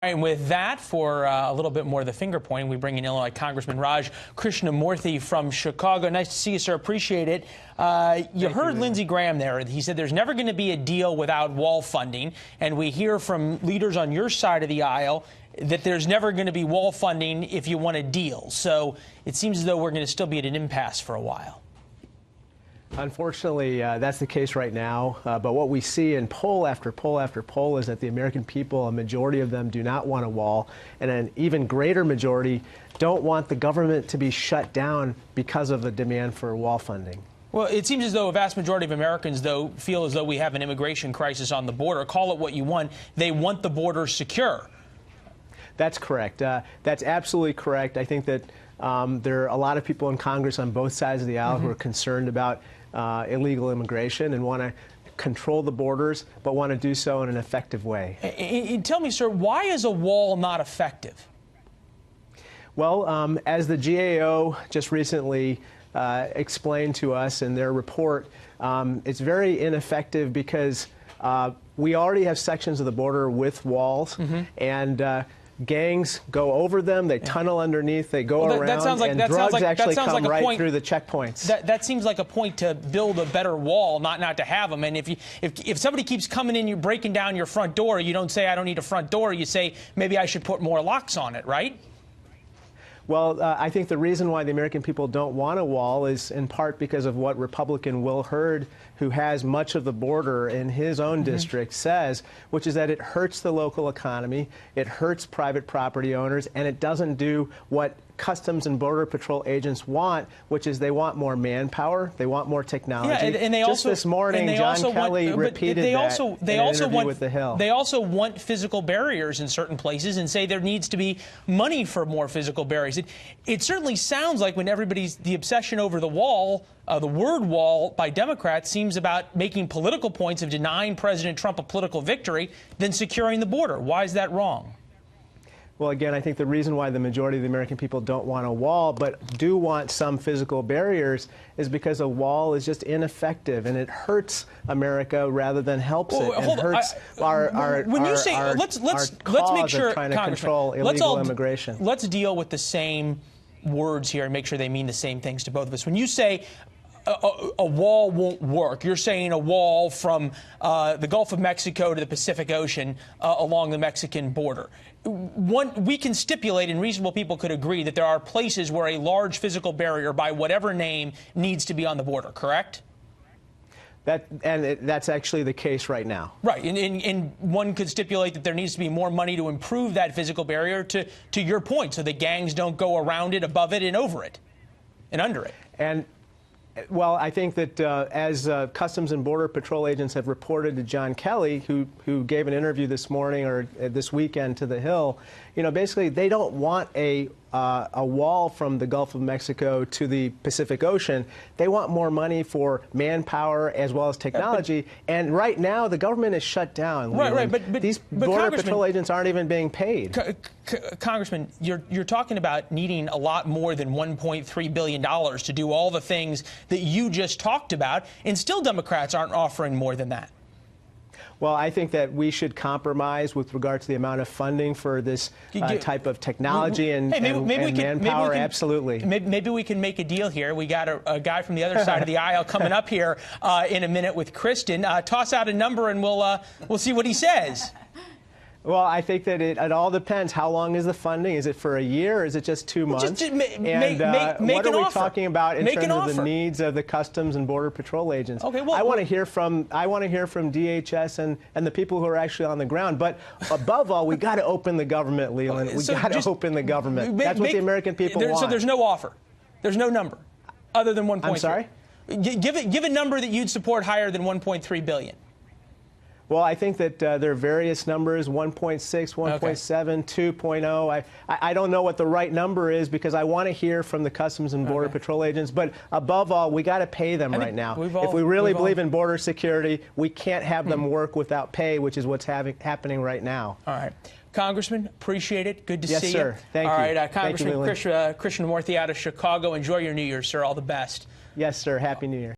And with that, for a little bit more of the finger pointing, we bring in Illinois Congressman Raj Krishnamurthy from Chicago. Nice to see you, sir. Appreciate it. You heard Lindsey Graham there. He said there's never going to be a deal without wall funding. And we hear from leaders on your side of the aisle that there's never going to be wall funding if you want a deal. So it seems as though we're going to still be at an impasse for a while. Unfortunately, that's the case right now. But what we see in poll after poll after poll is that the American people, a majority of them, do not want a wall. And an even greater majority don't want the government to be shut down because of the demand for wall funding. Well, it seems as though a vast majority of Americans, though, feel as though we have an immigration crisis on the border. Call it what you want. They want the border secure. That's correct. That's absolutely correct. I think that there are a lot of people in Congress on both sides of the aisle who are concerned about illegal immigration and want to control the borders, but want to do so in an effective way. And tell me, sir, why is a wall not effective? Well, as the GAO just recently explained to us in their report, it's very ineffective because we already have sections of the border with walls, and gangs go over them, they tunnel underneath, they go around, and drugs actually come right through the checkpoints. That seems like a point to build a better wall, not to have them. And if somebody keeps coming in, you're breaking down your front door, you don't say, I don't need a front door. You say, maybe I should put more locks on it, right? Well, I think the reason why the American people don't want a wall is in part because of what Republican Will Hurd, who has much of the border in his own district, says, which is that it hurts the local economy, it hurts private property owners, and it doesn't do what Customs and Border Patrol agents want, which is they want more manpower, they want more technology. Yeah, and they just also, this morning, John Kelly repeated that in an interview with The Hill. They also want physical barriers in certain places and say there needs to be money for more physical barriers. It certainly sounds like when the obsession over the wall, the word wall by Democrats seems about making political points of denying President Trump a political victory than securing the border. Why is that wrong? Well, again, I think the reason why the majority of the American people don't want a wall but do want some physical barriers is because a wall is just ineffective and it hurts America rather than helps it. And hurts our cause of trying to control illegal immigration. Let's deal with the same words here and make sure they mean the same things to both of us. When you say a wall won't work, you're saying a wall from the Gulf of Mexico to the Pacific Ocean along the Mexican border. We can stipulate, and reasonable people could agree, that there are places where a large physical barrier, by whatever name, needs to be on the border, correct? That's actually the case right now. Right, and one could stipulate that there needs to be more money to improve that physical barrier to your point, so that gangs don't go around it, above it, and over it, and under it. Well, I think that as Customs and Border Patrol agents have reported to John Kelly, who gave an interview this morning or this weekend to The Hill, basically they don't want a wall from the Gulf of Mexico to the Pacific Ocean. They want more money for manpower as well as technology. And right now, the government is shut down. Right. But these Border Patrol agents aren't even being paid. Congressman, you're talking about needing a lot more than $1.3 billion to do all the things that you just talked about, and still Democrats aren't offering more than that. Well, I think that we should compromise with regard to the amount of funding for this type of technology and manpower. Absolutely. Maybe we can make a deal here. We got a guy from the other side of the aisle coming up here in a minute with Kristen. Toss out a number and we'll see what he says. Well, I think that it all depends. How long is the funding? Is it for a year or is it just 2 months? What are we talking about in terms of the needs of the Customs and Border Patrol agents? Okay, well, I want to hear from DHS and the people who are actually on the ground. But above all, we got to open the government, Leland. We got to open the government. That's what the American people want. So there's no offer. There's no number other than 1.3. I'm sorry? Give a number that you'd support higher than $1.3 billion. Well, I think that there are various numbers, 1.6, 1.7, 2.0. I don't know what the right number is because I want to hear from the Customs and Border Patrol agents. But above all, we got to pay them right now. If we really believe in border security, we can't have them work without pay, which is what's happening right now. All right. Congressman, appreciate it. Good to see you. Yes, sir. Thank you. All right, Congressman Krishnamurthy out of Chicago. Enjoy your New Year, sir. All the best. Yes, sir. Happy New Year.